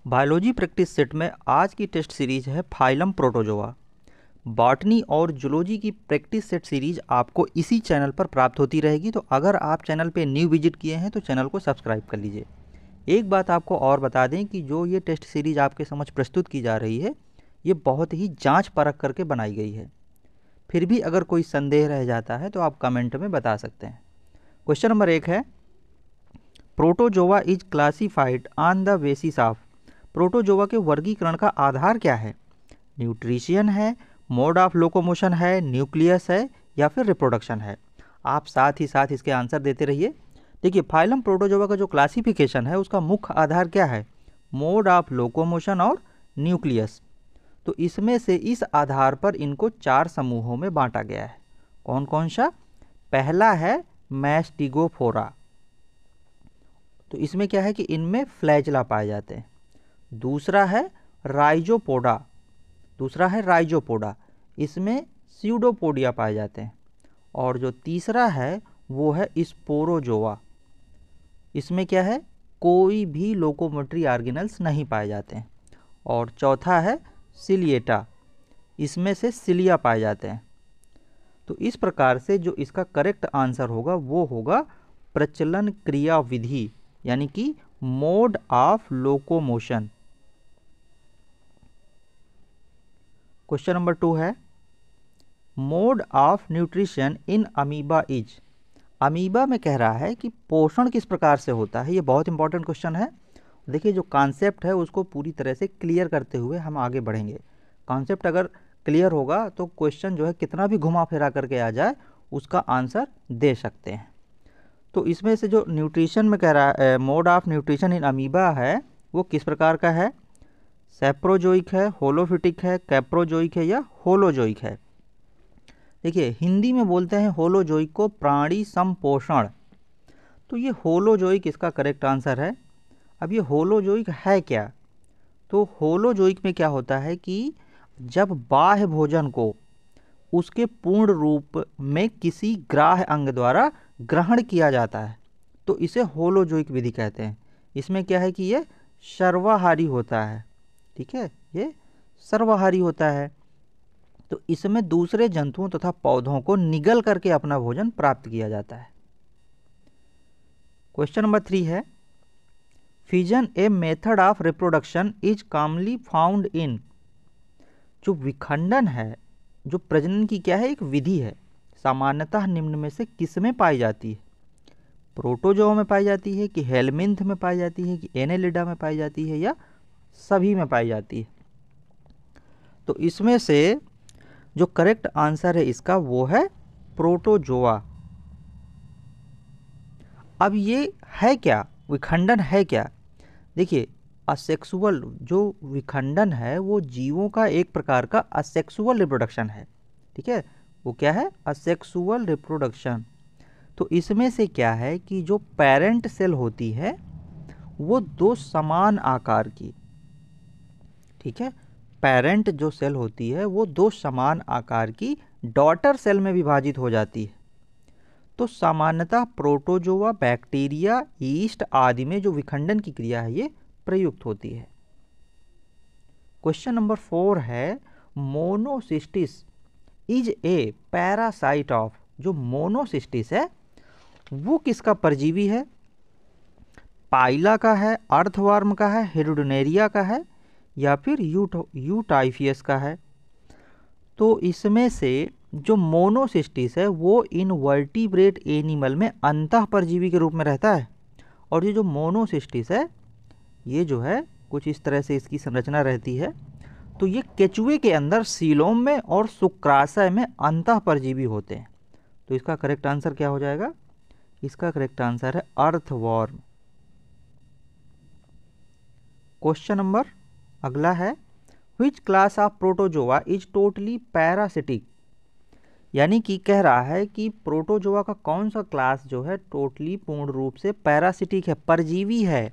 Biology practice set में आज की टेस्ट सीरीज है फाइलम प्रोटोजोआ। बॉटनी और जूलॉजी की प्रैक्टिस सेट सीरीज आपको इसी चैनल पर प्राप्त होती रहेगी। तो अगर आप चैनल पे न्यू विजिट किए हैं तो चैनल को सब्सक्राइब कर लीजिए। एक बात आपको और बता दें कि जो ये टेस्ट सीरीज आपके समझ प्रस्तुत की जा रही है ये बहुत ही जांच परख करके बनाई गई है। फिर भी अगर कोई संदेह रह जाता है तो आप कमेंट में बता सकते हैं। क्वेश्चन नंबर 1 है, protozoa is classified on the basis of. Protozoa के वर्गीकरण का आधार क्या है? न्यूट्रिशन है, मोड ऑफ लोकोमोशन है, न्यूक्लियस है या फिर रिप्रोडक्शन है? आप साथ ही साथ इसके आंसर देते रहिए। देखिए, फाइलम प्रोटोजोआ का जो क्लासिफिकेशन है उसका मुख्य आधार क्या है? मोड ऑफ लोकोमोशन और न्यूक्लियस। तो इसमें से इस आधार पर इनको 4 समूहों में बांटा गया है। कौन कौन सा? पहला है मैस्टिगोफोरा। तो इसमें क्या है कि इनमें फ्लैजला पाए जाते हैं। दूसरा है राइजोपोडा। इसमें स्यूडोपोडिया पाए जाते हैं। और जो तीसरा है वो है स्पोरोजोआ। इसमें क्या है? कोई भी लोकोमोटरी ऑर्गेनल्स नहीं पाए जाते हैं। और चौथा है सिलिएटा। इसमें से सिलिया पाए जाते हैं। तो इस प्रकार से जो इसका करेक्ट आंसर होगा वो होगा प्रचलन क्रिया विधि, यानी कि mode of locomotion. Question number 2 है, mode of nutrition in amoeba is. Amoeba में कह रहा है कि पोषण किस प्रकार से होता है। ये बहुत इंपॉर्टेंट क्वेश्चन है। देखिए, जो कॉन्सेप्ट है उसको पूरी तरह से क्लियर करते हुए हम आगे बढ़ेंगे। कॉन्सेप्ट अगर क्लियर होगा तो क्वेश्चन जो है कितना भी घुमा फिरा करके आ जाए उसका आंसर दे सकते हैं। तो इसमें से जो न्यूट्रिशन में कह रहा है, mode of nutrition in amoeba है, वो किस प्रकार का है? सेप्रोजोइक है, होलोफिटिक है, कैप्रोजोइक है या होलोजोइक है? देखिए, हिंदी में बोलते हैं होलोजोइक को प्राणी संपोषण। तो ये होलोजोइक इसका करेक्ट आंसर है। अब ये होलोजोइक है क्या? तो होलोजोइक में क्या होता है कि जब बाह्य भोजन को उसके पूर्ण रूप में किसी ग्राह्य अंग द्वारा ग्रहण किया जाता है तो इसे होलोजोइक विधि कहते हैं। इसमें क्या है कि ये सर्वाहारी होता है। ठीक है, ये सर्वाहारी होता है। तो इसमें दूसरे जंतुओं तथा पौधों को निगल करके अपना भोजन प्राप्त किया जाता है। क्वेश्चन नंबर 3 है, fission a method of reproduction is commonly found in. जो विखंडन है, जो प्रजनन की क्या है, एक विधि है, सामान्यतः निम्न में से किस में पाई जाती है? प्रोटोजोआ में पाई जाती है कि हेलमिंथ में पाई जाती है कि एनेलिडा में पाई जाती है या सभी में पाई जाती है? तो इसमें से जो करेक्ट आंसर है इसका वो है प्रोटोजोआ। अब ये है क्या? विखंडन है क्या? देखिए, असेक्सुअल जो विखंडन है वो जीवों का एक प्रकार का असेक्सुअल रिप्रोडक्शन है। ठीक है, वो क्या है? Asexual reproduction. तो इसमें से क्या है कि जो पेरेंट सेल होती है वो 2 समान आकार की, ठीक है, पेरेंट जो सेल होती है वो 2 समान आकार की डॉटर सेल में विभाजित हो जाती है। तो सामान्यतः प्रोटोजोआ, बैक्टीरिया, यीस्ट आदि में जो विखंडन की क्रिया है ये प्रयुक्त होती है। क्वेश्चन नंबर 4 है, Monocystis is a parasite of. जो मोनोसिस्टिस है वो किसका परजीवी है? पाइला का है, अर्थवर्म का है, हेरोडिनेरिया का है या फिर यूटाइफियस का है? तो इसमें से जो मोनोसिस्टिस है वो इनवर्टिब्रेट एनिमल में अंतः परजीवी के रूप में रहता है। और ये जो मोनोसिस्टिस है ये जो है कुछ इस तरह से इसकी संरचना रहती है। तो ये केचुए के अंदर सीलोम में और शुक्राशय में अंतः परजीवी होते हैं। तो इसका करेक्ट आंसर क्या हो जाएगा? इसका करेक्ट आंसर है अर्थवर्म। क्वेश्चन नंबर अगला है, which class of protozoa is totally parasitic. यानी कि कह रहा है कि प्रोटोजोआ का कौन सा क्लास जो है टोटली पूर्ण रूप से पैरासिटिक है, परजीवी है।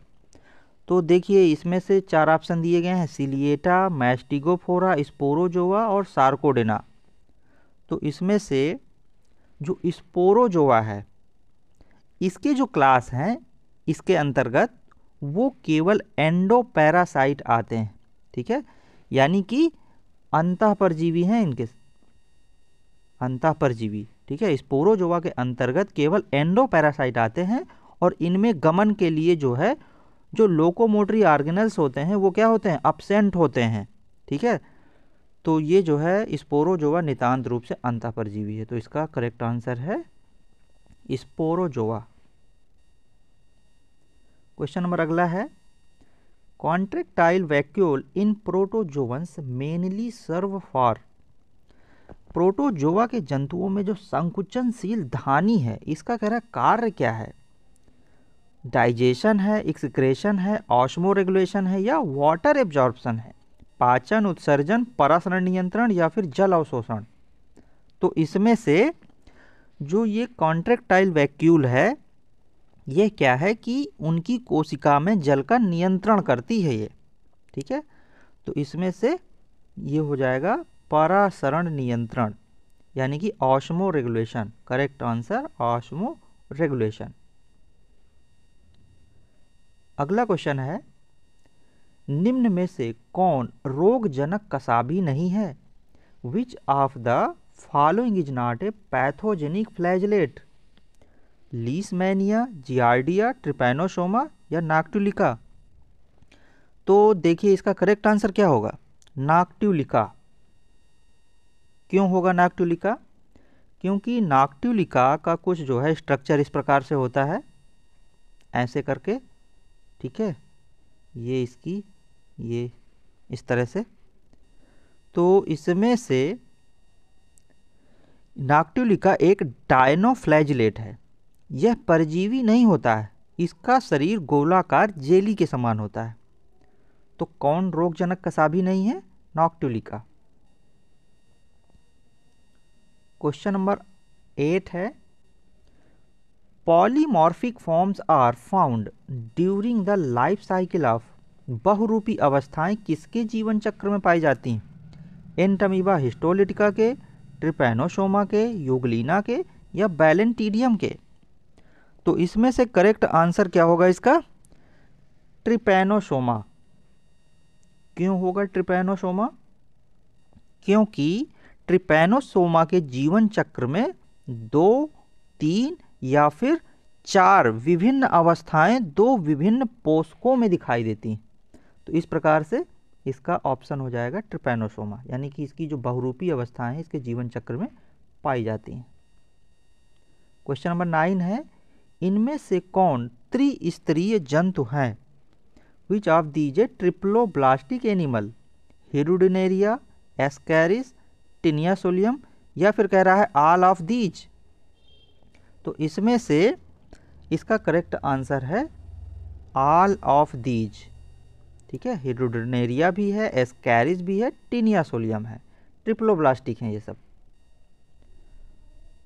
तो देखिए, इसमें से 4 ऑप्शन दिए गए हैं, सिलिएटा, मैस्टिगोफोरा, स्पोरोजोआ और सार्कोडेना। तो इसमें से जो स्पोरोजोआ है इसके जो क्लास हैं इसके अंतर्गत वो केवल एंडोपैरासाइट आते हैं, ठीक है, यानी कि अंतःपरजीवी हैं इनके, अंतःपरजीवी, ठीक है। स्पोरोजोआ के अंतर्गत केवल एंडोपैरासाइट आते हैं और इनमें गमन के लिए जो है जो लोकोमोटरी ऑर्गेनल्स होते हैं वो क्या होते हैं, अब्सेंट होते हैं, ठीक है। तो ये जो है स्पोरोजोआ नितांत रूप से अंतःपरजीवी है, तो इसका करेक्ट आंसर है स्पोरोजोआ। क्वेश्चन नंबर अगला है, contractile vacuole in protozoans mainly serve for. Protozoa के जंतुओं में जो संकुचनशील धानी है इसका कह रहा है कार्य क्या है, डाइजेशन है, एक्सक्रेशन है, ऑस्मो रेगुलेशन है या वाटर एब्जॉर्प्शन है, पाचन, उत्सर्जन, परासरण नियंत्रण या फिर जल अवशोषण। तो इसमें से जो ये कॉन्ट्रैक्टाइल वैक्यूल है ये क्या है कि उनकी कोशिका में जल का नियंत्रण करती है ये, ठीक है। तो इसमें से ये हो जाएगा परासरण नियंत्रण, यानी कि osmo regulation, correct answer osmo regulation. अगला क्वेश्चन है, निम्न में से कौन रोगजनक कसाबी नहीं है, which of the following is not a pathogenic flagellate, Leishmania, giardia, Trypanosoma या नाक्टुलिका। तो देखिए इसका करेक्ट आंसर क्या होगा, नाक्टुलिका। क्यों होगा नाक्टुलिका, क्योंकि नाक्टुलिका का कुछ जो है स्ट्रक्चर इस प्रकार से होता है, ऐसे करके, ठीक है, ये इसकी ये इस तरह से। तो इसमें से नाक्टुलिका एक डायनोफ्लैजिलेट है, यह परजीवी नहीं होता है, इसका शरीर गोलाकार जेली के समान होता है। तो कौन रोगजनक कसाबी नहीं है, नाक्टुलिका। क्वेश्चन नंबर 8 है, polymorphic forms are found during the life cycle of. बहुरूपी अवस्थाएं किसके जीवन चक्र में पाई जाती हैं, एंटमीबा हिस्टोलिटिका के, ट्रिपैनोसोमा के, यूग्लिना के या बैलेंटीडियम के। तो इसमें से करेक्ट आंसर क्या होगा इसका, ट्रिपैनोसोमा। क्यों होगा ट्रिपैनोसोमा, क्योंकि ट्रिपैनोसोमा के जीवन चक्र में 2, 3 या फिर 4 विभिन्न अवस्थाएं 2 विभिन्न पोषकों में दिखाई देती हैं। तो इस प्रकार से इसका ऑप्शन हो जाएगा ट्रिपैनोसोमा, यानी कि इसकी जो बहुरूपी अवस्थाएं हैं इसके जीवन चक्र में पाई जाती हैं। क्वेश्चन नंबर 9 है, इनमें से कौन त्रिस्तरीय जंतु हैं, which of these a triploblastic animal, Hirudinaria, Ascaris, Taenia solium या फिर कह रहा है ऑल ऑफ दीज। तो इसमें से इसका करेक्ट आंसर है ऑल ऑफ दीज, ठीक है। हिरुडिनेरिया भी है, एस्कैरिस भी है, टिनियासोलियम है, ट्रिप्लोब्लास्टिक हैं ये सब।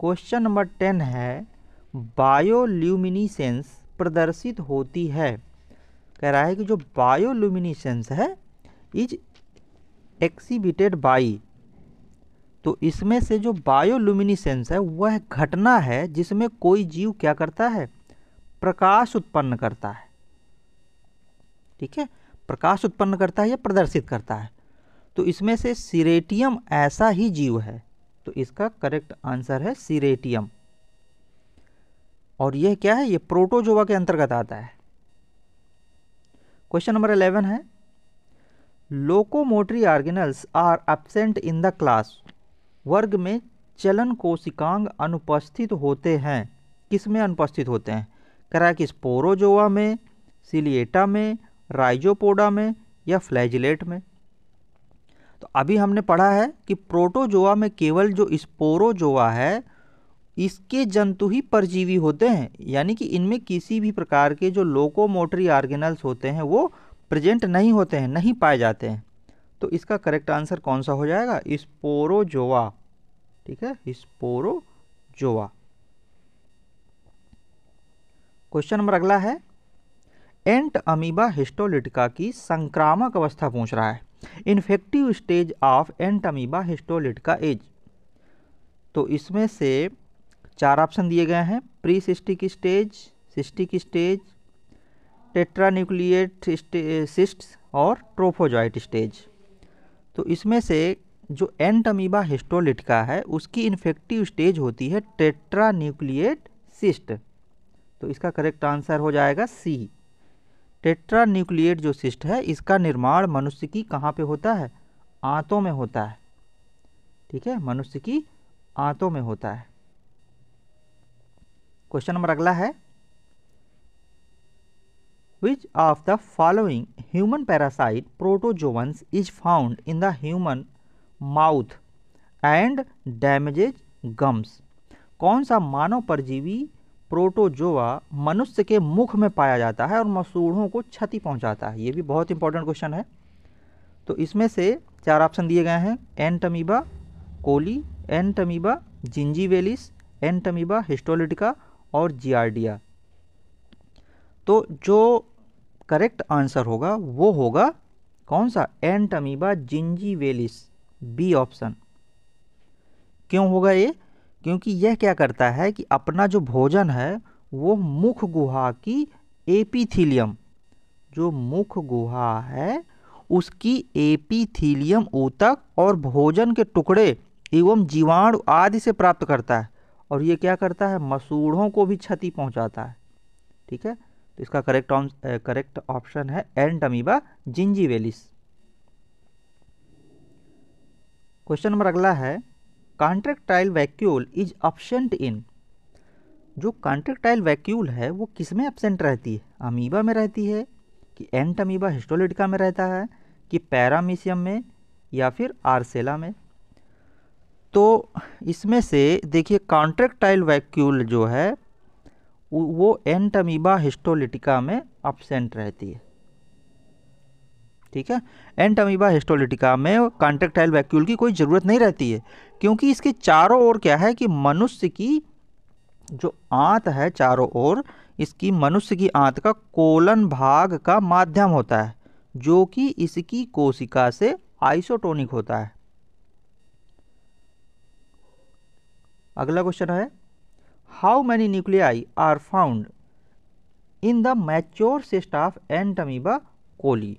क्वेश्चन नंबर 10 है, बायोल्यूमिनिसेंस प्रदर्शित होती है, कह रहा है कि जो बायोल्यूमिनिसेंस है इज एक्सिबिटेड बाई। तो इसमें से जो बायोल्यूमिनिसेंस है वह घटना है जिसमें कोई जीव क्या करता है, प्रकाश उत्पन्न करता है, ठीक है, प्रकाश उत्पन्न करता है या प्रदर्शित करता है। तो इसमें से सीरेटियम ऐसा ही जीव है, तो इसका करेक्ट आंसर है सीरेटियम। और यह क्या है, यह प्रोटोजोआ के अंतर्गत आता है। क्वेश्चन नंबर 11 है, locomotory organelles are absent in the class. वर्ग में चलन कोशिकांग अनुपस्थित होते हैं, किसमें अनुपस्थित होते हैं, कह रहा है कि स्पोरोजोआ में, सिलिएटा में, राइजोपोडा में या फ्लैजिलेट में। तो अभी हमने पढ़ा है कि प्रोटोजोआ में केवल जो स्पोरोजोआ है इसके जंतु ही परजीवी होते हैं, यानी कि इनमें किसी भी प्रकार के जो लोकोमोटरी ऑर्गेनल्स होते हैं वो प्रेजेंट नहीं होते हैं, नहीं पाए जाते हैं। तो इसका करेक्ट आंसर कौन सा हो जाएगा, स्पोरोजोआ, ठीक है, स्पोरोजोआ। क्वेश्चन नंबर अगला है, एंट अमीबा हिस्टोलिटिका की संक्रामक अवस्था पूछ रहा है, infective stage of Entamoeba histolytica is. तो इसमें से 4 ऑप्शन दिए गए हैं, pre cystic stage, cystic stage, tetranucleate cysts और ट्रोफोजॉइट स्टेज। तो इसमें से जो एंटमीबा हिस्टोलिटिका है उसकी इन्फेक्टिव स्टेज होती है टेट्रान्यूक्लिएट सिस्ट। तो इसका करेक्ट आंसर हो जाएगा सी। टेट्रान्यूक्लिएट जो सिस्ट है इसका निर्माण मनुष्य की कहाँ पे होता है? आंतों में होता है। ठीक है, मनुष्य की आंतों में होता है। क्वेश्चन नंबर अगला है, Which of the following human parasite protozoans is found in the human mouth and damages gums? कौन सा मानव परजीवी प्रोटोजोआ मनुष्य के मुख में पाया जाता है और मसूड़ों को क्षति पहुंचाता है? ये भी बहुत इंपॉर्टेंट क्वेश्चन है। तो इसमें से 4 ऑप्शन दिए गए हैं, Entamoeba coli, Entamoeba gingivalis, Entamoeba histolytica और जियार्डिया। तो जो करेक्ट आंसर होगा वो होगा कौन सा? Entamoeba gingivalis, B option. क्यों होगा ये? क्योंकि यह क्या करता है कि अपना जो भोजन है वो मुख गुहा की एपिथीलियम, जो मुख गुहा है उसकी एपिथीलियम ऊतक और भोजन के टुकड़े एवं जीवाणु आदि से प्राप्त करता है, और ये क्या करता है? मसूड़ों को भी क्षति पहुंचाता है। ठीक है, तो इसका करेक्ट ऑप्शन है एंटमीबा जिंजीवेलिस। क्वेश्चन नंबर अगला है, contractile vacuole is absent in. जो कॉन्ट्रैक्टाइल वैक्यूल है वो किस में एब्सेंट रहती है? अमीबा में रहती है कि एंटमीबा हिस्टोलिटिका में रहता है कि पैरामीशियम में या फिर आर्सेला में? तो इसमें से देखिए कॉन्ट्रैक्टाइल वैक्यूल जो है वो एंटमीबा हिस्टोलिटिका में एब्सेंट रहती है। ठीक है, एंटमीबा हिस्टोलिटिका में कॉन्ट्रैक्टाइल वैक्यूल की कोई ज़रूरत नहीं रहती है, क्योंकि इसके चारों ओर क्या है कि मनुष्य की जो आंत है, चारों ओर इसकी मनुष्य की आंत का कोलन भाग का माध्यम होता है, जो कि इसकी कोशिका से आइसोटोनिक होता है। अगला क्वेश्चन है, how many nuclei are found in the mature cyst of Entamoeba coli?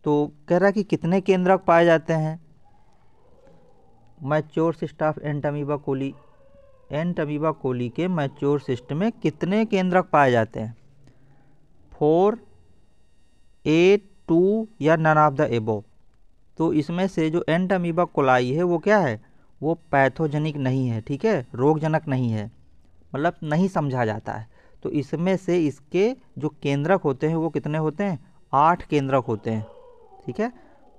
तो कह रहा है कि कितने केंद्रक पाए जाते हैं mature cyst of Entamoeba coli? Entamoeba coli के मैच्योर सिस्ट में कितने केंद्रक पाए जाते हैं? 4, 8, 2 या नन ऑफ द एबो? तो इसमें से जो एंटमीबा कोलाई है वो क्या है? वो पैथोजेनिक नहीं है। ठीक है, रोगजनक नहीं है, मतलब नहीं समझा जाता है। तो इसमें से इसके जो केंद्रक होते हैं वो कितने होते हैं? 8 केंद्रक होते हैं। ठीक है,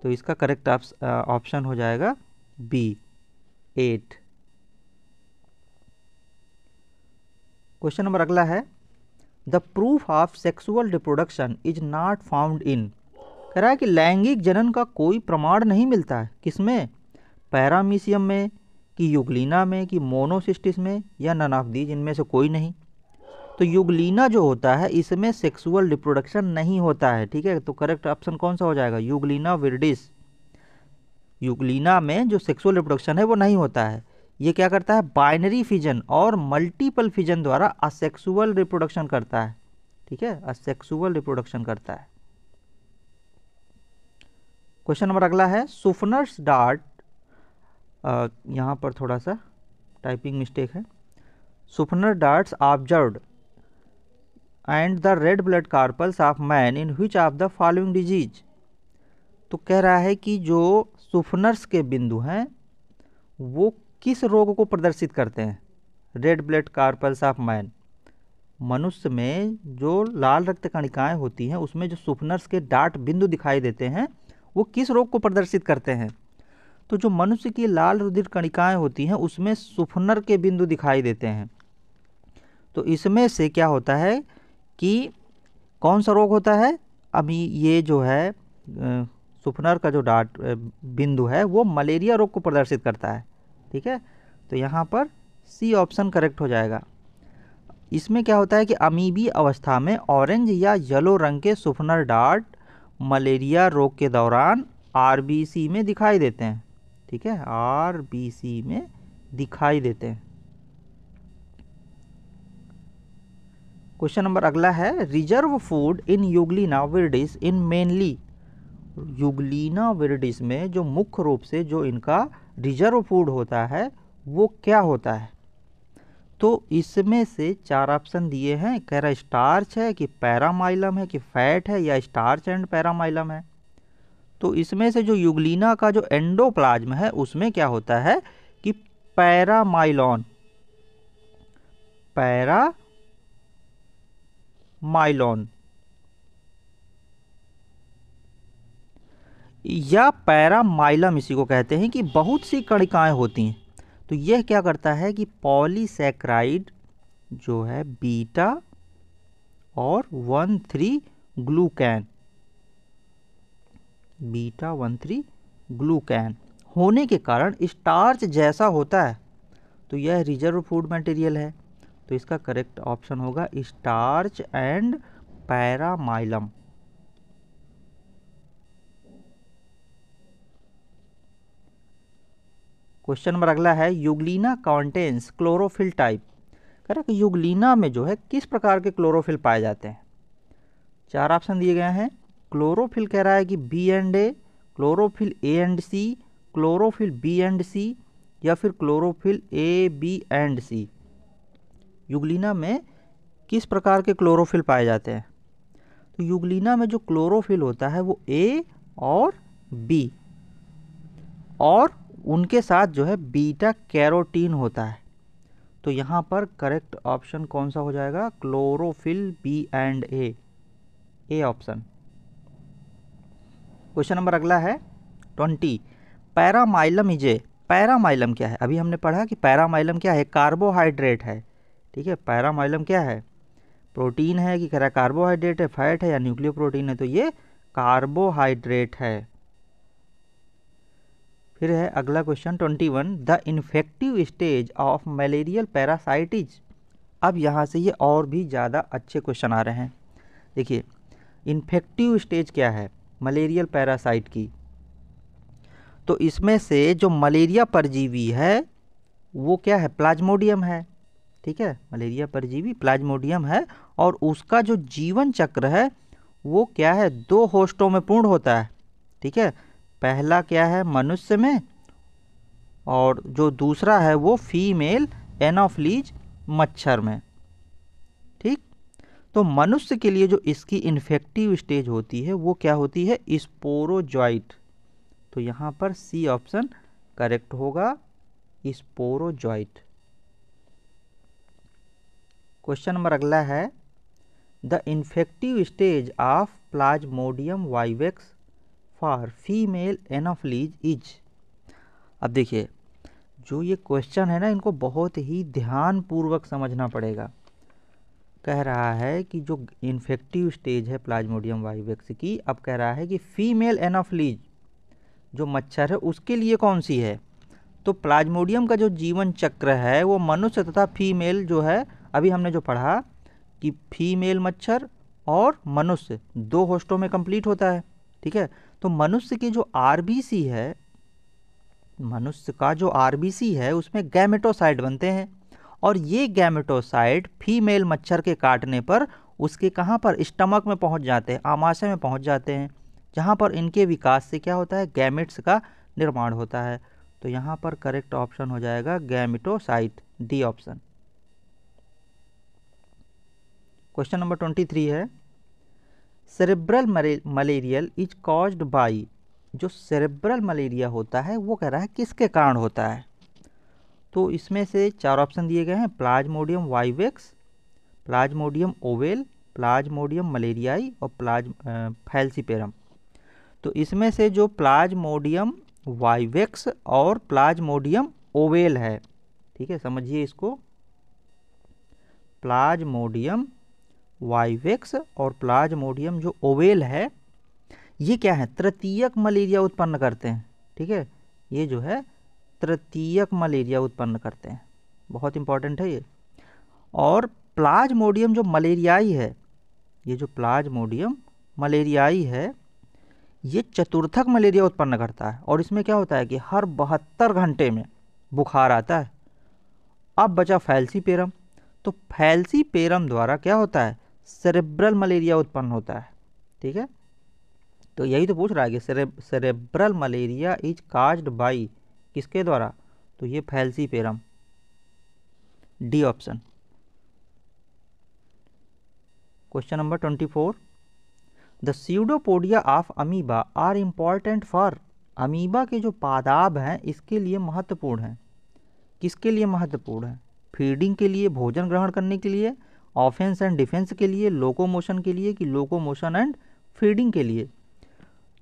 तो इसका करेक्ट ऑप्शन हो जाएगा बी, 8। क्वेश्चन नंबर अगला है, the proof of sexual reproduction is not found in. कह रहा है कि लैंगिक जनन का कोई प्रमाण नहीं मिलता है, किसमें? पैरामीशियम में कि युगलीना में कि मोनोसिस्टिस में या नन ऑफ दीज, इनमें से कोई नहीं। तो युगलीना जो होता है इसमें सेक्सुअल रिप्रोडक्शन नहीं होता है। ठीक है, तो करेक्ट ऑप्शन कौन सा हो जाएगा? युगलीना विरिडिस। युगलीना में जो सेक्सुअल रिप्रोडक्शन है वो नहीं होता है। ये क्या करता है? बाइनरी फिजन और मल्टीपल फिजन द्वारा असेक्सुअल रिप्रोडक्शन करता है। ठीक है, असेक्सुअल रिप्रोडक्शन करता है। क्वेश्चन नंबर अगला है, सुफनर्स डार्ट, यहाँ पर थोड़ा सा टाइपिंग मिस्टेक है, Schuffner dots observed and the red blood corpuscles of man in which of the following disease. तो कह रहा है कि जो सुफनर्स के बिंदु हैं वो किस रोग को प्रदर्शित करते हैं? Red blood corpuscles of man, मनुष्य में जो लाल रक्त कणिकाएं होती हैं उसमें जो सुफनर्स के डार्ट बिंदु दिखाई देते हैं वो किस रोग को प्रदर्शित करते हैं? तो जो मनुष्य की लाल रुधिर कणिकाएं होती हैं उसमें सुफनर के बिंदु दिखाई देते हैं। तो इसमें से क्या होता है कि कौन सा रोग होता है? अभी ये जो है सुफनर का जो डार्ट बिंदु है वो मलेरिया रोग को प्रदर्शित करता है। ठीक है, तो यहाँ पर सी ऑप्शन करेक्ट हो जाएगा। इसमें क्या होता है कि अमीबी अवस्था में ऑरेंज या येलो रंग के सुफनर डार्ट मलेरिया रोग के दौरान आरबीसी में दिखाई देते हैं। ठीक है, आरबीसी में दिखाई देते हैं। क्वेश्चन नंबर अगला है, reserve food in Euglena viridis in mainly, Euglena viridis में जो मुख्य रूप से जो इनका रिजर्व फूड होता है वो क्या होता है? तो इसमें से 4 ऑप्शन दिए हैं, कह रहा स्टार्च है कि पैरामाइलम है कि फैट है या स्टार्च एंड पैरामाइलम है। तो इसमें से जो यूग्लिना का जो एंडोप्लाज्म है उसमें क्या होता है कि पैरामाइलॉन, पैरामाइलॉन या पैरामाइलम इसी को कहते हैं कि बहुत सी कणिकाएं होती हैं। तो यह क्या करता है कि पॉलीसैकेराइड जो है बीटा और 1,3 ग्लूकैन, बीटा 1,3 ग्लूकैन होने के कारण स्टार्च जैसा होता है। तो यह रिजर्व फूड मटेरियल है। तो इसका करेक्ट ऑप्शन होगा स्टार्च एंड पैरामाइलम। क्वेश्चन नंबर अगला है, यूग्लिना कंटेन्स क्लोरोफिल टाइप, कह रहा है कि यूग्लिना में जो है किस प्रकार के क्लोरोफिल पाए जाते हैं? 4 ऑप्शन दिए गए हैं। क्लोरोफिल कह रहा है कि B and A, chlorophyll A and C, chlorophyll B and C या फिर chlorophyll A B and C. Euglena में किस प्रकार के क्लोरोफिल पाए जाते हैं? तो यूग्लिना में जो क्लोरोफिल होता है वो ए और बी, और उनके साथ जो है बीटा कैरोटीन होता है। तो यहाँ पर करेक्ट ऑप्शन कौन सा हो जाएगा? Chlorophyll B and A option. Question number अगला है 20, पैरामाइलम इजे, पैरामाइलम क्या है? अभी हमने पढ़ा कि पैरामाइलम क्या है, कार्बोहाइड्रेट है। ठीक है, पैरामाइलम क्या है? प्रोटीन है कि कह रहा है कार्बोहाइड्रेट है, फैट है या न्यूक्लियोप्रोटीन है? तो ये कार्बोहाइड्रेट है। फिर है अगला question 21, the infective stage of malarial parasites. अब यहाँ से ये और भी ज़्यादा अच्छे क्वेश्चन आ रहे हैं। देखिए, इन्फेक्टिव स्टेज क्या है मलेरियल पैरासाइट की? तो इसमें से जो मलेरिया परजीवी है वो क्या है? प्लाज्मोडियम है। ठीक है, मलेरिया परजीवी प्लाज्मोडियम है और उसका जो जीवन चक्र है वो क्या है? 2 होस्टों में पूर्ण होता है। ठीक है, पहला क्या है? मनुष्य में, और जो दूसरा है वो फीमेल एनोफ्लीज मच्छर में। ठीक, तो मनुष्य के लिए जो इसकी इन्फेक्टिव स्टेज होती है वो क्या होती है? स्पोरोजॉइट। तो यहाँ पर सी ऑप्शन करेक्ट होगा, स्पोरोजॉइट। क्वेश्चन नंबर अगला है, the infective stage of Plasmodium vivax for female Anopheles is. अब देखिए, जो ये क्वेश्चन है ना, इनको बहुत ही ध्यानपूर्वक समझना पड़ेगा। कह रहा है कि जो इन्फेक्टिव स्टेज है प्लाज्मोडियम वाइवेक्स की, अब कह रहा है कि फीमेल एनोफ्लीज जो मच्छर है उसके लिए कौन सी है? तो प्लाज्मोडियम का जो जीवन चक्र है वो मनुष्य तथा फीमेल जो है, अभी हमने जो पढ़ा कि फीमेल मच्छर और मनुष्य 2 होस्टों में कंप्लीट होता है। ठीक है, तो मनुष्य की जो आरबीसी है, मनुष्य का जो आरबीसी है उसमें गैमेटोसाइट बनते हैं, और ये गैमेटोसाइट फीमेल मच्छर के काटने पर उसके कहाँ पर? स्टमक में पहुँच जाते हैं, आमाशय में पहुँच जाते हैं, जहाँ पर इनके विकास से क्या होता है? गैमेट्स का निर्माण होता है। तो यहाँ पर करेक्ट ऑप्शन हो जाएगा gametocyte, D option. Question number 23 है, cerebral malarial is caused by, जो सेरेब्रल मलेरिया होता है वो कह रहा है किसके कारण होता है? तो इसमें से 4 ऑप्शन दिए गए हैं, Plasmodium vivax, Plasmodium ovale, Plasmodium malariae और फैल्सीपेरम। तो इसमें से जो प्लाज्मोडियम वाइवेक्स और प्लाज्मोडियम ओवेल है, ठीक है, समझिए इसको, प्लाज्मोडियम वाइवेक्स और प्लाज्मोडियम जो ओवेल है ये क्या है? तृतीयक मलेरिया उत्पन्न करते हैं। ठीक है, ये जो है तृतीयक मलेरिया उत्पन्न करते हैं, बहुत इंपॉर्टेंट है ये। और प्लाज्मोडियम जो मलेरियाई है, ये जो प्लाज्मोडियम मलेरियाई है ये चतुर्थक मलेरिया उत्पन्न करता है, और इसमें क्या होता है कि हर 72 घंटे में बुखार आता है। अब बचा फैल्सीपेरम, तो फैलसीपेरम द्वारा क्या होता है, सेरेब्रल मलेरिया उत्पन्न होता है। ठीक है, तो यही तो पूछ रहा है कि cerebral malaria is caused by किसके द्वारा, तो ये falciparum, D option. Question number 24, the pseudopodia of amoeba are important for, amoeba के जो पादाब हैं इसके लिए महत्वपूर्ण हैं। किसके लिए महत्वपूर्ण है, फीडिंग के लिए, भोजन ग्रहण करने के लिए, ऑफेंस एंड डिफेंस के लिए, लोकोमोशन के लिए, कि लोकोमोशन एंड फीडिंग के लिए।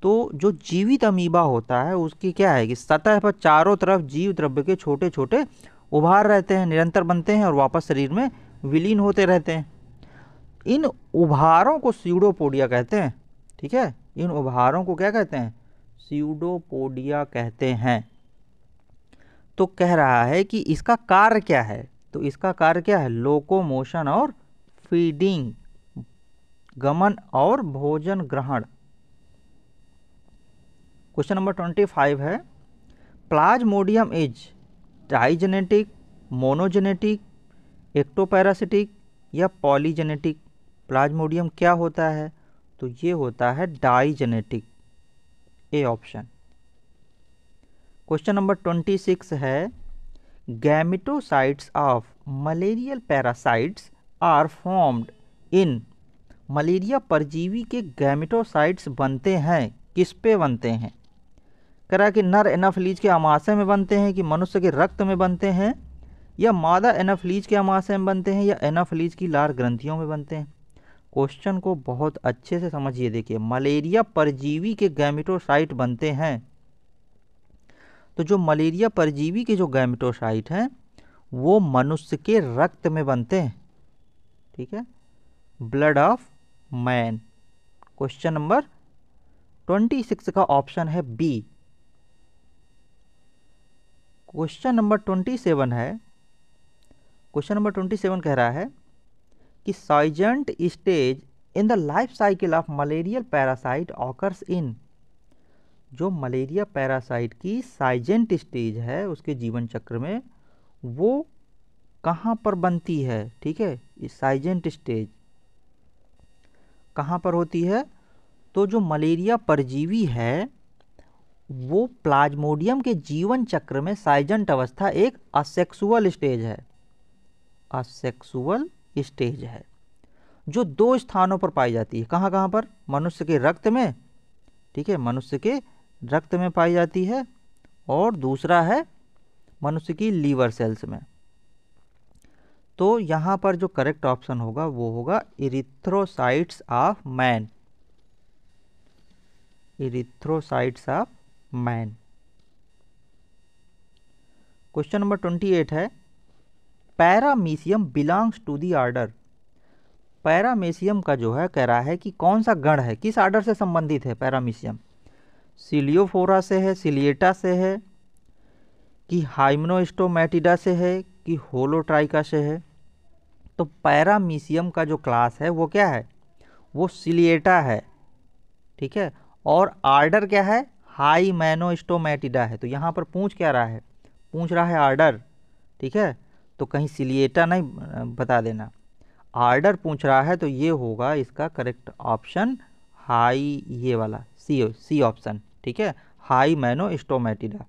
तो जो जीवित अमीबा होता है उसकी क्या है कि सतह पर चारों तरफ जीव द्रव्य के छोटे छोटे उभार रहते हैं, निरंतर बनते हैं और वापस शरीर में विलीन होते रहते हैं। इन उभारों को स्यूडोपोडिया कहते हैं। ठीक है, इन उभारों को क्या कहते हैं, स्यूडोपोडिया कहते हैं। तो कह रहा है कि इसका कार्य क्या है, तो इसका कार्य क्या है, लोकोमोशन और फीडिंग, गमन और भोजन ग्रहण। क्वेश्चन नंबर 25 है, प्लाज्मोडियम इज डाइजेनेटिक, मोनोजेनेटिक, एक्टोपैरासिटिक या पॉलीजेनेटिक। प्लाज्मोडियम क्या होता है, तो ये होता है diagenetic, A option. Question number 26 है, gametocytes of malarial parasites are formed in, malaria परजीवी के गैमेटोसाइट्स बनते हैं, किस पे बनते हैं, करा कि नर एनाफ्लीज के आमाशय में बनते हैं, कि मनुष्य के रक्त में बनते हैं, या मादा एनाफ्लीज के आमाशय में बनते हैं, या एनाफ्लीज की लार ग्रंथियों में बनते हैं। क्वेश्चन को बहुत अच्छे से समझिए। देखिए, मलेरिया परजीवी के गैमेटोसाइट बनते हैं, तो जो मलेरिया परजीवी के जो गैमेटोसाइट हैं वो मनुष्य के रक्त में बनते हैं। ठीक है, blood of man. Question number 26 का ऑप्शन है बी। क्वेश्चन नंबर 27 है, क्वेश्चन नंबर 27 कह रहा है कि schizont stage in the life cycle of malarial parasite occurs in, जो मलेरिया पैरासाइट की साइजेंट स्टेज है उसके जीवन चक्र में वो कहाँ पर बनती है। ठीक है, इस साइजेंट स्टेज कहाँ पर होती है, तो जो मलेरिया परजीवी है वो प्लाज्मोडियम के जीवन चक्र में साइजेंट अवस्था एक असेक्सुअल स्टेज है, असेक्सुअल स्टेज है, जो 2 स्थानों पर पाई जाती है। कहाँ कहाँ पर, मनुष्य के रक्त में, ठीक है, मनुष्य के रक्त में पाई जाती है, और दूसरा है मनुष्य की लीवर सेल्स में। तो यहाँ पर जो करेक्ट ऑप्शन होगा वो होगा erythrocytes of man, erythrocytes of man. Question number 28 है, paramecium belongs to the order, paramecium का जो है कह रहा है कि कौन सा गण है, किस ऑर्डर से संबंधित है पैरामीशियम, सिलियोफोरा से है, सिलिएटा से है, कि हाइमनोस्टोमेटिडा से है, कि होलोट्राइका से है। तो पैरामीशियम का जो क्लास है वो क्या है, वो सिलिएटा है। ठीक है, और ऑर्डर क्या है, हाइमनोस्टोमेटिडा है। तो यहाँ पर पूछ क्या रहा है, पूछ रहा है ऑर्डर। ठीक है, तो कहीं सिलिएटा नहीं बता देना, ऑर्डर पूछ रहा है, तो ये होगा इसका करेक्ट ऑप्शन हाई, ये वाला सी ऑप्शन। ठीक है, हाइमनोस्टोमेटिडा।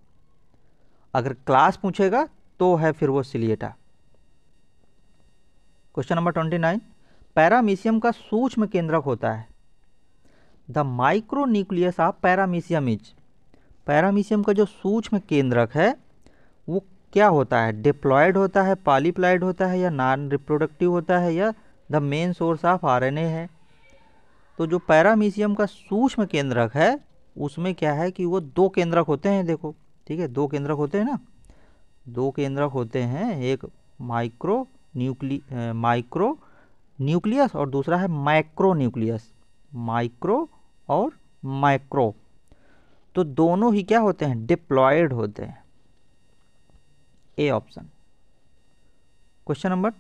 अगर क्लास पूछेगा तो है फिर वो सिलिएटा। क्वेश्चन नंबर 29, पैरामीशियम का सूक्ष्म केंद्रक होता है, the micro nucleus of paramecium is, paramecium का जो सूक्ष्म केंद्रक है वो क्या होता है, डिप्लॉयड होता है, पॉलीप्लॉयड होता है, या नॉन रिप्रोडक्टिव होता है, या the main source of RNA है। तो जो पैरामीशियम का सूक्ष्म केंद्रक है उसमें क्या है कि वो 2 केंद्रक होते हैं। देखो, ठीक है, 2 केंद्रक होते हैं ना, 2 केंद्रक होते हैं, एक माइक्रो न्यूक्लियस और दूसरा है मैक्रो न्यूक्लियस, माइक्रो और मैक्रो। तो दोनों ही क्या होते हैं, डिप्लॉयड होते हैं, ए option. Question number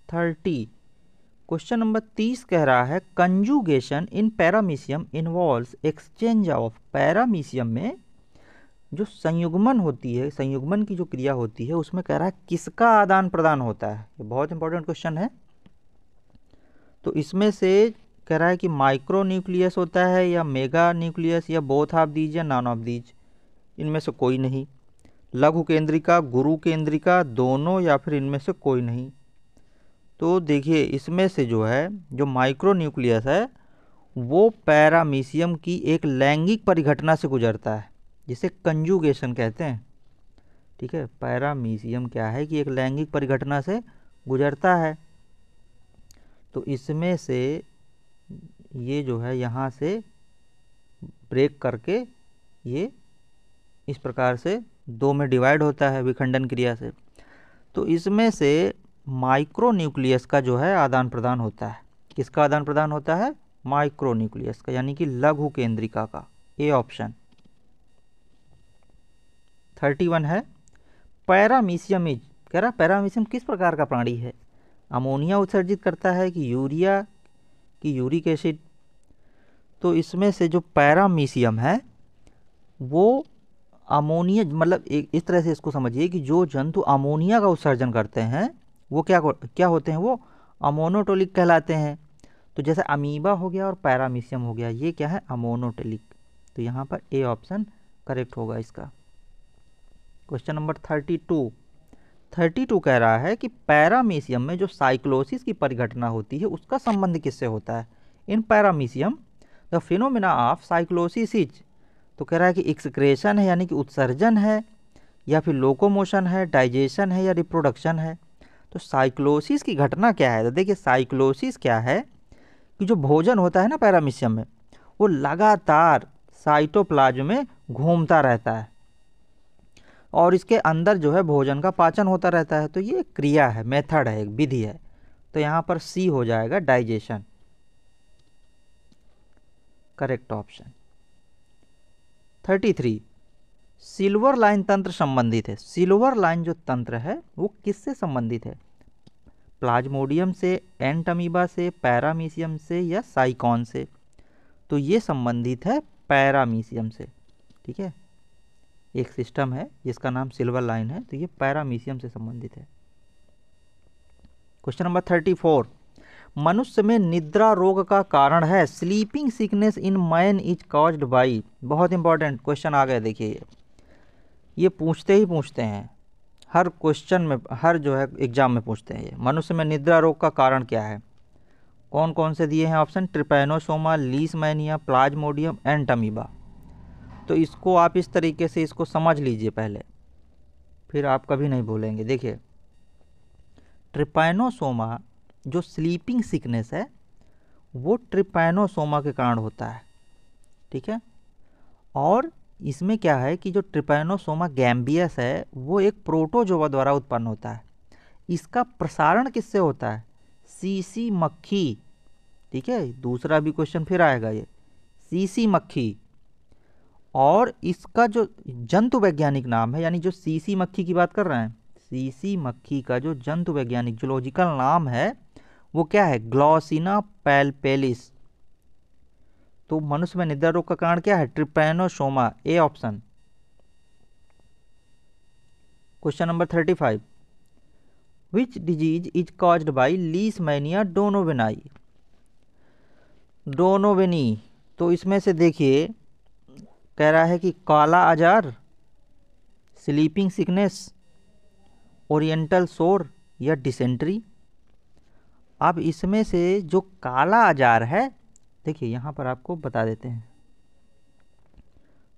30, question number 30 कह रहा है, conjugation in paramecium involves exchange of, paramecium में जो संयुग्मन होती है, संयुग्मन की जो क्रिया होती है उसमें कह रहा है किसका आदान प्रदान होता है। ये बहुत इंपॉर्टेंट क्वेश्चन है। तो इसमें से कह रहा है कि माइक्रो न्यूक्लियस होता है या मेगा न्यूक्लियस या बोथ ऑफ दीज या नॉन ऑफ दीज, इनमें से कोई नहीं। लघु केंद्रिका, गुरु केंद्रिका, दोनों या फिर इनमें से कोई नहीं। तो देखिए इसमें से जो है जो माइक्रो न्यूक्लियस है वो पैरामीशियम की एक लैंगिक परिघटना से गुजरता है जिसे कंजुगेशन कहते हैं। ठीक है, पैरामीशियम क्या है कि एक लैंगिक परिघटना से गुजरता है। तो इसमें से ये जो है यहाँ से ब्रेक करके ये इस प्रकार से दो में डिवाइड होता है विखंडन क्रिया से। तो इसमें से माइक्रो न्यूक्लियस का जो है आदान प्रदान होता है। किसका आदान प्रदान होता है? माइक्रो न्यूक्लियस का, यानी कि लघु केंद्रिका का। A option. 31 है पैरामीशियम इज, कह रहा पैरामीशियम किस प्रकार का प्राणी है? अमोनिया उत्सर्जित करता है कि यूरिया कि यूरिक एसिड? तो इसमें से जो पैरामीशियम है वो अमोनिया, मतलब एक इस तरह से इसको समझिए कि जो जंतु अमोनिया का उत्सर्जन करते हैं वो क्या होते हैं? वो अमोनोटोलिक कहलाते हैं। तो जैसे अमीबा हो गया और पैरामीशियम हो गया, ये क्या है? अमोनोटोलिक। तो यहाँ पर ए ऑप्शन करेक्ट होगा इसका। क्वेश्चन नंबर 32 कह रहा है कि पैरामीशियम में जो साइक्लोसिस की परिघटना होती है उसका संबंध किससे होता है? इन paramecium the phenomena of cyclosis is, तो कह रहा है कि एक्सक्रेशन है यानी कि उत्सर्जन है, या फिर लोकोमोशन है, डाइजेशन है, या रिप्रोडक्शन है। तो साइक्लोसिस की घटना क्या है? तो देखिए साइक्लोसिस क्या है कि जो भोजन होता है ना पैरामीशियम में, वो लगातार साइटोप्लाज्म में घूमता रहता है और इसके अंदर जो है भोजन का पाचन होता रहता है। तो ये क्रिया है, मेथड है, एक विधि है। तो यहाँ पर सी हो जाएगा, digestion, correct option. 33 silver line तंत्र संबंधित है। सिल्वर लाइन जो तंत्र है वो किससे संबंधित है? प्लाज्मोडियम से, एंटमीबा से, पैरामीशियम से, या साइकॉन से? तो ये संबंधित है पैरामीशियम से। ठीक है, एक सिस्टम है जिसका नाम सिल्वर लाइन है, तो ये पैरामीशियम से संबंधित है। क्वेश्चन नंबर 34 मनुष्य में निद्रा रोग का कारण है। Sleeping sickness in man is caused by, बहुत इंपॉर्टेंट क्वेश्चन आ गए। देखिए ये पूछते ही पूछते हैं, हर क्वेश्चन में, हर जो है एग्जाम में पूछते हैं। ये मनुष्य में निद्रा रोग का कारण क्या है? कौन कौन से दिए हैं option? Trypanosoma, Leishmania, Plasmodium, Entamoeba. तो इसको आप इस तरीके से इसको समझ लीजिए पहले, फिर आप कभी नहीं भूलेंगे। देखिए ट्रिपैनोसोमा जो स्लीपिंग सिकनेस है वो ट्रिपैनोसोमा के कारण होता है। ठीक है, और इसमें क्या है कि जो ट्रिपैनोसोमा गैम्बियस है वो एक प्रोटोजोआ द्वारा उत्पन्न होता है। इसका प्रसारण किससे होता है? सीसी मक्खी। ठीक है, दूसरा भी क्वेश्चन फिर आएगा ये, सीसी मक्खी। और इसका जो जंतु वैज्ञानिक नाम है, यानी जो सीसी मक्खी की बात कर रहे हैं, सीसी मक्खी का जो जंतु वैज्ञानिक जूलॉजिकल नाम है वो क्या है? ग्लॉसिना पैल्पेलिस। तो मनुष्य में निद्रा रोग का कारण क्या है? Trypanosoma, A option. Question number 35 which disease is caused by Leishmania donovani? Donovani, तो इसमें से देखिए कह रहा है कि काला आजार, स्लीपिंग सिकनेस, ओरिएंटल सोर, या डिसेंट्री। अब इसमें से जो काला आजार है, देखिए यहाँ पर आपको बता देते हैं,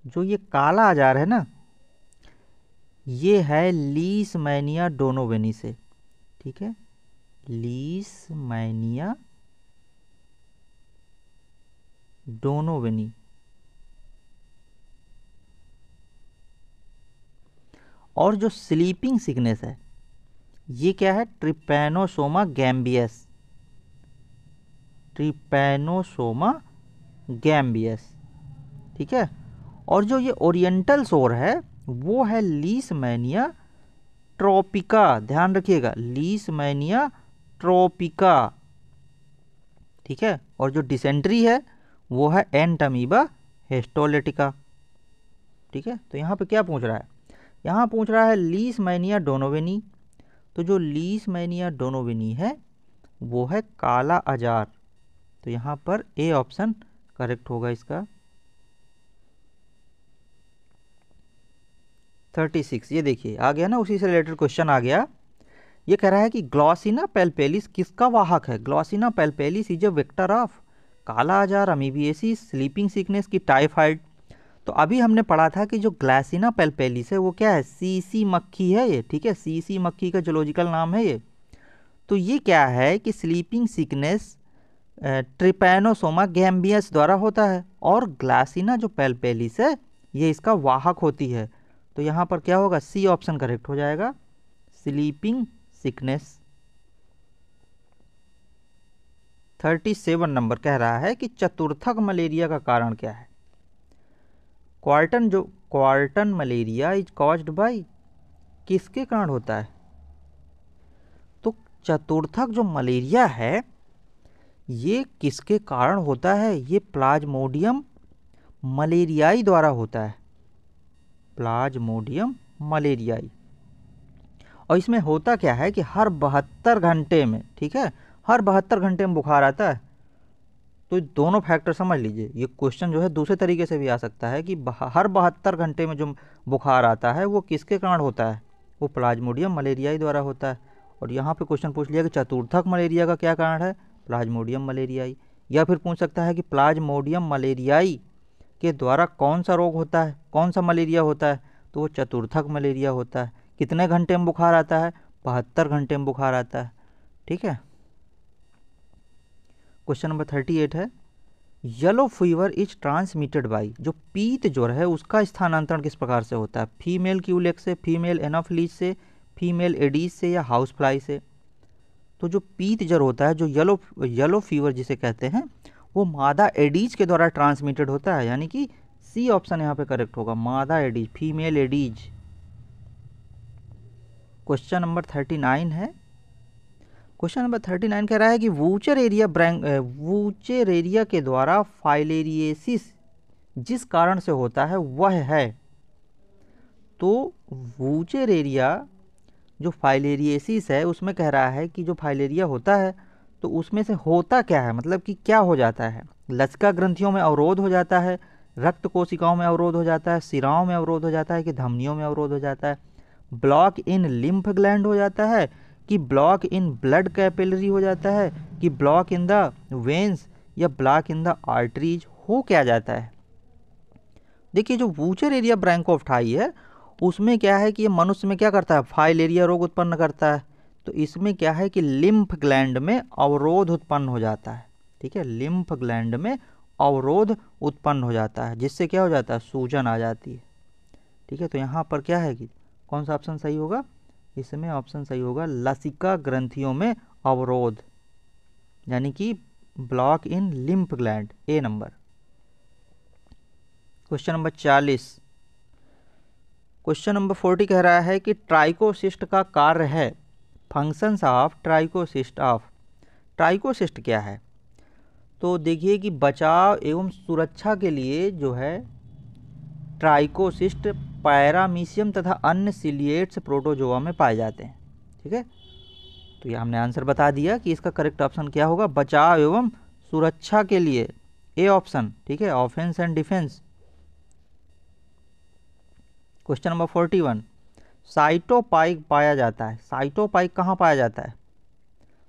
जो ये काला आजार है ना, ये है लीशमैनिया डोनोवेनी से। ठीक है, लीशमैनिया डोनोवेनी। और जो स्लीपिंग सिकनेस है ये क्या है? Trypanosoma gambiense, Trypanosoma gambiense. ठीक है, और जो ये ओरिएंटल सोर है वो है लीशमैनिया ट्रोपिका। ध्यान रखिएगा, लीशमैनिया ट्रोपिका। ठीक है, और जो डिसेंट्री है वो है एंटमीबा हिस्टोलिटिका। ठीक है, तो यहाँ पे क्या पूछ रहा है, यहाँ पूछ रहा है लीशमैनिया डोनोवेनी। तो जो लीशमैनिया डोनोवेनी है वो है काला अजार। तो यहाँ पर ए ऑप्शन करेक्ट होगा इसका। 36, ये देखिए आ गया ना, उसी से रिलेटेड क्वेश्चन आ गया। ये कह रहा है कि ग्लॉसिना पेल्पेलिस किसका वाहक है। ग्लॉसिना पेल्पेलिस इज अ वेक्टर ऑफ काला आजार, अमीबिएसिस, स्लीपिंग सिकनेस की टाइफाइड। तो अभी हमने पढ़ा था कि जो ग्लॉसिना पेल्पेलिस है वो क्या है, सीसी मक्खी है ये, ठीक है, सीसी मक्खी का जूलॉजिकल नाम है ये। तो ये क्या है कि स्लीपिंग सिकनेस ट्रिपैनोसोमा गैम्बियस द्वारा होता है, और ग्लॉसिना जो पेल्पेलिस है ये इसका वाहक होती है। तो यहाँ पर क्या होगा, सी ऑप्शन करेक्ट हो जाएगा, स्लीपिंग सिकनेस। 37 नंबर कह रहा है कि चतुर्थक मलेरिया का कारण क्या है। क्वार्टन मलेरिया इज कॉज्ड बाय, किसके कारण होता है। तो चतुर्थक जो मलेरिया है ये किसके कारण होता है, ये प्लाज्मोडियम मलेरियाई द्वारा होता है, प्लाज्मोडियम मलेरियाई। और इसमें होता क्या है कि हर 72 घंटे में, ठीक है, हर 72 घंटे में बुखार आता है। तो दोनों फैक्टर समझ लीजिए, ये क्वेश्चन जो है दूसरे तरीके से भी आ सकता है कि हर 72 घंटे में जो बुखार आता है वो किसके कारण होता है, वो प्लाज्मोडियम मलेरियाई द्वारा होता है। और यहाँ पे क्वेश्चन पूछ लिया कि चतुर्थक मलेरिया का क्या कारण है, प्लाज्मोडियम मलेरियाई। या फिर पूछ सकता है कि प्लाज्मोडियम मलेरियाई के द्वारा कौन सा रोग होता है, कौन सा मलेरिया होता है, तो वो चतुर्थक मलेरिया होता है। कितने घंटे में बुखार आता है, 72 घंटे में बुखार आता है, ठीक है। क्वेश्चन नंबर 38 है, yellow fever is transmitted by, जो पीत ज्वर है उसका स्थानांतरण किस प्रकार से होता है, फीमेल क्यूलेक्स से, फीमेल एनाफिलीज से, फीमेल एडीज से, या हाउस फ्लाई से। तो जो पीत ज्वर होता है, जो येलो फीवर जिसे कहते हैं, वो मादा एडीज के द्वारा ट्रांसमिटेड होता है, यानी कि सी ऑप्शन यहाँ पे करेक्ट होगा, मादा Aedes, female Aedes. Question number 39 है, क्वेश्चन नंबर 39 कह रहा है कि वूचेरेरिया के द्वारा फाइलेरिएसिस जिस कारण से होता है वह है। तो वूचेरेरिया जो फाइलेरिएसिस है उसमें कह रहा है कि जो फाइलेरिया होता है तो उसमें से होता क्या है, मतलब कि क्या हो जाता है, लसिका ग्रंथियों में अवरोध हो जाता है, रक्त कोशिकाओं में अवरोध हो जाता है, सिराओं में अवरोध हो जाता है, कि धमनियों में अवरोध हो जाता है, ब्लॉक इन लिम्फ ग्लैंड हो जाता है, कि ब्लॉक इन ब्लड कैपिलरी हो जाता है, कि ब्लॉक इन द वेन्स, या ब्लॉक इन द आर्टरीज हो क्या जाता है। देखिए जो वूचेरेरिया ब्रैंकोफ्टाई है उसमें क्या है कि ये मनुष्य में क्या करता है, फाइलेरिया रोग उत्पन्न करता है। तो इसमें क्या है कि लिम्फ ग्लैंड में अवरोध उत्पन्न हो जाता है, ठीक है, लिम्फ ग्लैंड में अवरोध उत्पन्न हो जाता है, जिससे क्या हो जाता है, सूजन आ जाती है, ठीक है। तो यहाँ पर क्या है कि कौन सा ऑप्शन सही होगा, इसमें ऑप्शन सही होगा लसिका ग्रंथियों में अवरोध, यानी कि block in lymph gland, A number. Question number 40, question number 40 कह रहा है कि ट्राइकोसिस्ट का कार्य है, functions of trichocyst of. Trichocyst क्या है, तो देखिए कि बचाव एवं सुरक्षा के लिए जो है ट्राइकोसिस्ट पैरामीशियम तथा अन्य सिलिएट्स प्रोटोजोआ में पाए जाते हैं, ठीक है। तो ये हमने आंसर बता दिया कि इसका करेक्ट ऑप्शन क्या होगा, बचाव एवं सुरक्षा के लिए, ए ऑप्शन, ठीक है, offence and defence. Question number 41, साइटोपाइक पाया जाता है, साइटोपाइक कहाँ पाया जाता है,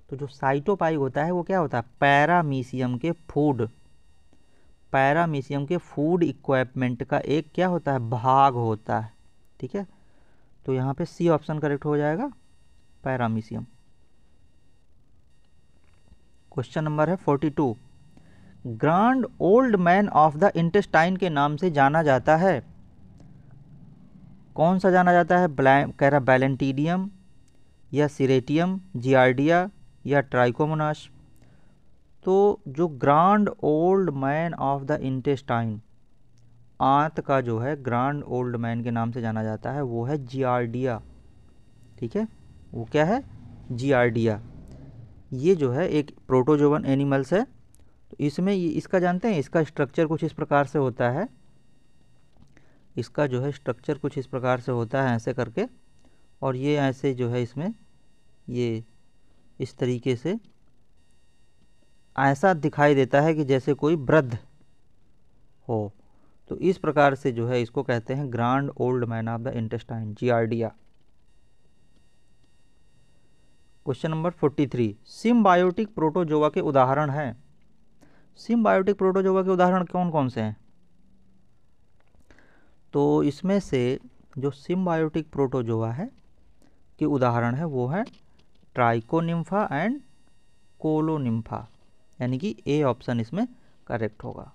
तो जो साइटोपाइक होता है वो क्या होता है, पैरामीशियम के फूड, पैरामीशियम के फूड इक्विपमेंट का एक क्या होता है, भाग होता है, ठीक है। तो यहाँ पे सी ऑप्शन करेक्ट हो जाएगा, पैरामीशियम। क्वेश्चन नंबर है 42, grand old man of the intestine के नाम से जाना जाता है, कौन सा जाना जाता है, कह रहा बैलेंटीडियम, या सिरेटियम, जियार्डिया, या ट्राइकोमोनास। तो जो grand old man of the intestine, आंत का जो है ग्रैंड ओल्ड मैन के नाम से जाना जाता है वो है जियार्डिया, ठीक है, वो क्या है, जियार्डिया। ये जो है एक प्रोटोजोवन एनिमल्स है। तो इसमें इसका जानते हैं, इसका स्ट्रक्चर कुछ इस प्रकार से होता है इसका जो है स्ट्रक्चर कुछ इस प्रकार से होता है ऐसे करके, और ये ऐसे जो है इसमें ये इस तरीके से ऐसा दिखाई देता है कि जैसे कोई वृद्ध हो। तो इस प्रकार से जो है इसको कहते हैं grand old man of the intestine, giardia. Question number 43, symbiotic protozoa के उदाहरण हैं। सिम्बायोटिक प्रोटोजोआ के उदाहरण कौन कौन से हैं? तो इसमें से जो सिम्बायोटिक प्रोटोजोआ है के उदाहरण है वो है ट्राइकोनिम्फा एंड कोलोनिम्फा, यानी कि ए ऑप्शन इसमें करेक्ट होगा।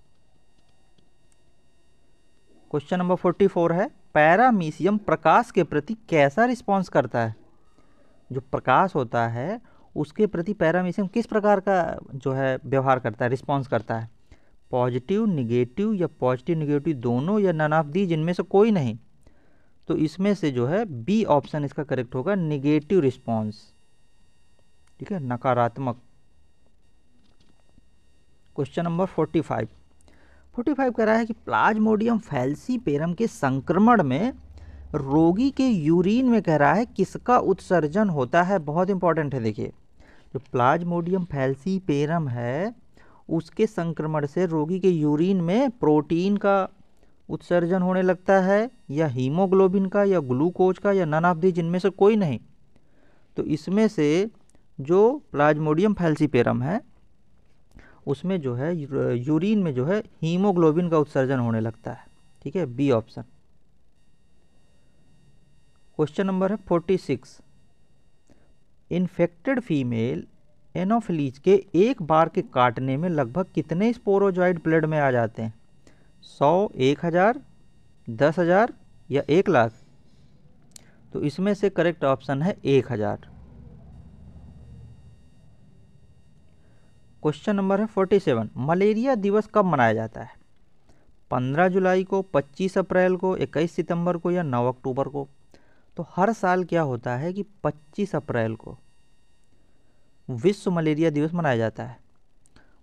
क्वेश्चन नंबर 44 है, पैरामीशियम प्रकाश के प्रति कैसा रिस्पॉन्स करता है? जो प्रकाश होता है उसके प्रति पैरामीशियम किस प्रकार का जो है व्यवहार करता है, रिस्पॉन्स करता है? पॉजिटिव, निगेटिव या पॉजिटिव निगेटिव दोनों, या नन ऑफ दी, जिनमें से कोई नहीं? तो इसमें से जो है बी ऑप्शन इसका करेक्ट होगा, निगेटिव रिस्पॉन्स। ठीक है, नकारात्मक। क्वेश्चन नंबर 45 कह रहा है कि प्लाज्मोडियम फैल्सीपेरम के संक्रमण में रोगी के यूरिन में कह रहा है किसका उत्सर्जन होता है? बहुत इंपॉर्टेंट है। देखिए, जो प्लाज्मोडियम फैल्सीपेरम है उसके संक्रमण से रोगी के यूरिन में प्रोटीन का उत्सर्जन होने लगता है, या हीमोग्लोबिन का, या ग्लूकोज का, या नन ऑफ दी, जिनमें से कोई नहीं? तो इसमें से जो प्लाज्मोडियम फैल्सीपेरम है उसमें जो है यूरिन में जो है हीमोग्लोबिन का उत्सर्जन होने लगता है। ठीक है, बी ऑप्शन। क्वेश्चन नंबर है 46, इन्फेक्टेड फीमेल एनोफिलीज के एक बार के काटने में लगभग कितने स्पोरोजॉइड ब्लड में आ जाते हैं? 100, 1000, 10,000 या 1,00,000? तो इसमें से करेक्ट ऑप्शन है 1000। क्वेश्चन नंबर है 47, मलेरिया दिवस कब मनाया जाता है? 15 जुलाई को, 25 अप्रैल को, 21 सितंबर को, या 9 अक्टूबर को? तो हर साल क्या होता है कि 25 अप्रैल को विश्व मलेरिया दिवस मनाया जाता है,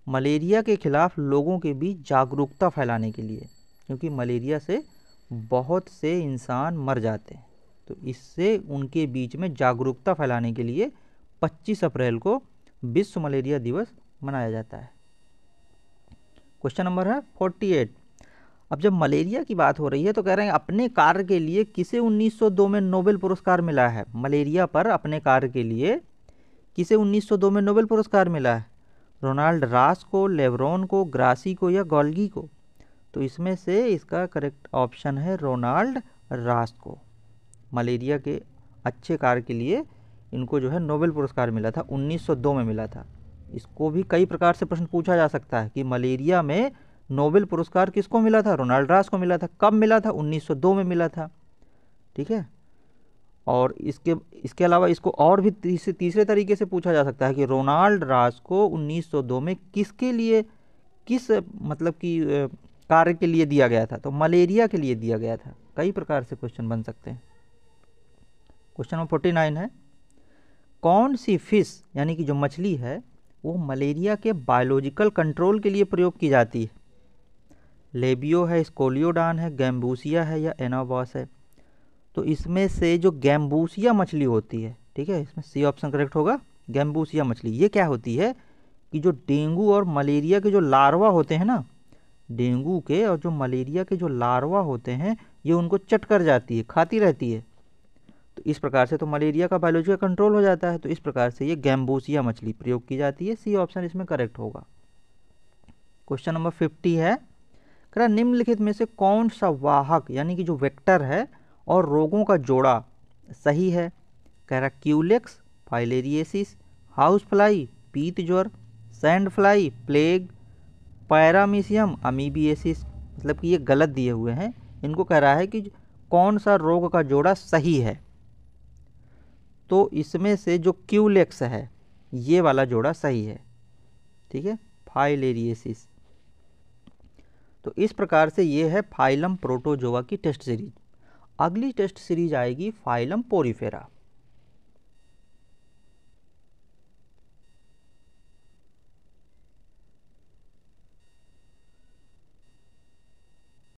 मलेरिया के खिलाफ लोगों के बीच जागरूकता फैलाने के लिए, क्योंकि मलेरिया से बहुत से इंसान मर जाते हैं। तो इससे उनके बीच में जागरूकता फैलाने के लिए 25 अप्रैल को विश्व मलेरिया दिवस मनाया जाता है। क्वेश्चन नंबर है 48, अब जब मलेरिया की बात हो रही है तो कह रहे हैं अपने कार्य के लिए किसे 1902 में नोबेल पुरस्कार मिला है? मलेरिया पर अपने कार्य के लिए किसे 1902 में नोबेल पुरस्कार मिला है? रोनाल्ड रास को, लेब्रॉन को, ग्रासी को, या गोल्गी को? तो इसमें से इसका करेक्ट ऑप्शन है रोनाल्ड रास को। मलेरिया के अच्छे कार्य के लिए इनको जो है नोबेल पुरस्कार मिला था, 1902 में मिला था। इसको भी कई प्रकार से प्रश्न पूछा जा सकता है कि मलेरिया में नोबेल पुरस्कार किसको मिला था? रोनाल्ड रास को मिला था। कब मिला था? 1902 में मिला था। ठीक है, और इसके अलावा इसको और भी तीसरे तरीके से पूछा जा सकता है कि रोनाल्ड रास को 1902 में किसके लिए, किस मतलब कि कार्य के लिए दिया गया था? तो मलेरिया के लिए दिया गया था। कई प्रकार से क्वेश्चन बन सकते हैं। क्वेश्चन नंबर 49 है, कौन सी फिश यानी कि जो मछली है वो मलेरिया के बायोलॉजिकल कंट्रोल के लिए प्रयोग की जाती है? लेबियो है, स्कोलियोडान है, गैम्बूसिया है, या एनाबॉस है? तो इसमें से जो गैम्बूसिया मछली होती है, ठीक है, इसमें सी ऑप्शन करेक्ट होगा, गैम्बूसिया मछली। ये क्या होती है कि जो डेंगू और मलेरिया के जो लार्वा होते हैं ना, डेंगू के और जो मलेरिया के जो लार्वा होते हैं ये उनको चट कर जाती है, खाती रहती है। तो इस प्रकार से तो मलेरिया का बायोलॉजिकल कंट्रोल हो जाता है। तो इस प्रकार से ये गैम्बूसिया मछली प्रयोग की जाती है। सी ऑप्शन इसमें करेक्ट होगा। क्वेश्चन नंबर 50 है, कह रहा निम्नलिखित में से कौन सा वाहक यानी कि जो वेक्टर है और रोगों का जोड़ा सही है? कह रहा क्यूलेक्स, फाइलेरिएसिस, हाउस फ्लाई, पीत ज्वर, सैंड फ्लाई, प्लेग, पैरामीशियम, अमीबिएसिस। मतलब कि ये गलत दिए हुए हैं। इनको कह रहा है कि कौन सा रोग का जोड़ा सही है। तो इसमें से जो क्यूलेक्स है ये वाला जोड़ा सही है। ठीक है, फाइलेरिएसिस। तो इस प्रकार से ये है फाइलम प्रोटोजोआ की टेस्ट सीरीज। अगली टेस्ट सीरीज आएगी फाइलम पोरीफेरा।